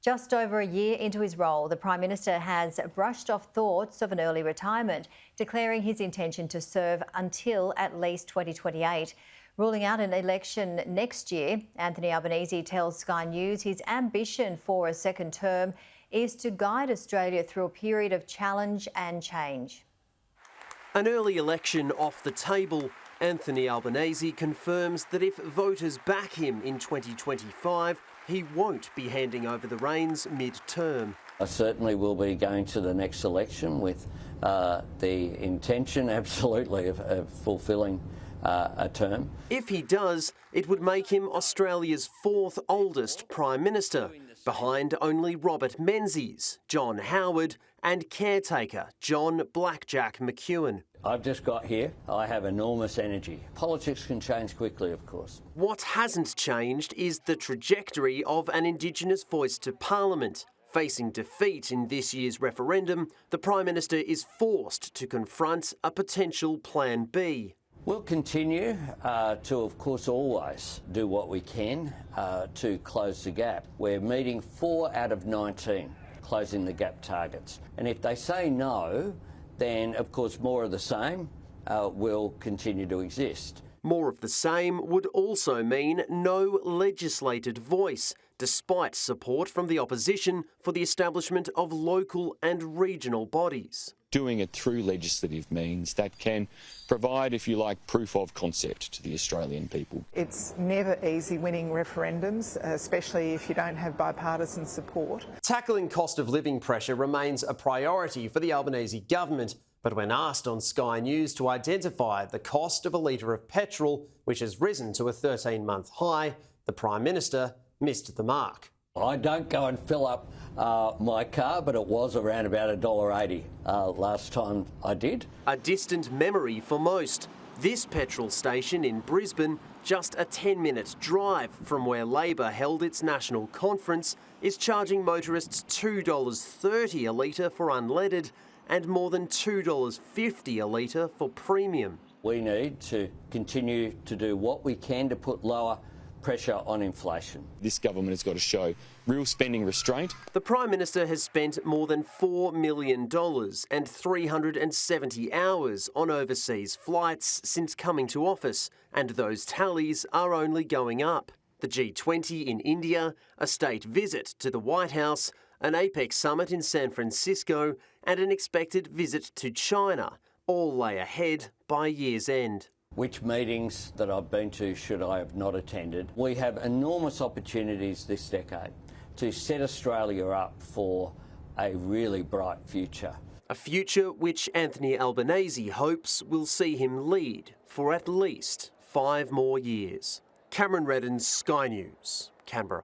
Just over a year into his role, the Prime Minister has brushed off thoughts of an early retirement, declaring his intention to serve until at least 2028. Ruling out an election next year, Anthony Albanese tells Sky News his ambition for a second term is to guide Australia through a period of challenge and change. An early election off the table, Anthony Albanese confirms that if voters back him in 2025, he won't be handing over the reins mid-term. I certainly will be going to the next election with the intention, absolutely, of fulfilling a term. If he does, it would make him Australia's fourth oldest Prime Minister, behind only Robert Menzies, John Howard and caretaker John Blackjack McEwen. I've just got here. I have enormous energy. Politics can change quickly, of course. What hasn't changed is the trajectory of an Indigenous voice to Parliament. Facing defeat in this year's referendum, the Prime Minister is forced to confront a potential Plan B. We'll continue to, of course, always do what we can to close the gap. We're meeting 4 out of 19 closing the gap targets. And if they say no, then, of course, more of the same will continue to exist. More of the same would also mean no legislated voice, despite support from the opposition for the establishment of local and regional bodies. Doing it through legislative means that can provide, if you like, proof of concept to the Australian people. It's never easy winning referendums, especially if you don't have bipartisan support. Tackling cost of living pressure remains a priority for the Albanese government, but when asked on Sky News to identify the cost of a litre of petrol, which has risen to a 13-month high, the Prime Minister missed the mark. I don't go and fill up my car, but it was around about $1.80 last time I did. A distant memory for most. This petrol station in Brisbane, just a 10-minute drive from where Labor held its national conference, is charging motorists $2.30 a litre for unleaded and more than $2.50 a litre for premium. We need to continue to do what we can to put lower pressure on inflation. This government has got to show real spending restraint. The Prime Minister has spent more than $4 million and 370 hours on overseas flights since coming to office, and those tallies are only going up. The G20 in India, a state visit to the White House, an APEC summit in San Francisco, and an expected visit to China all lay ahead by year's end. Which meetings that I've been to should I have not attended? We have enormous opportunities this decade to set Australia up for a really bright future. A future which Anthony Albanese hopes will see him lead for at least 5 more years. Cameron Redden, Sky News, Canberra.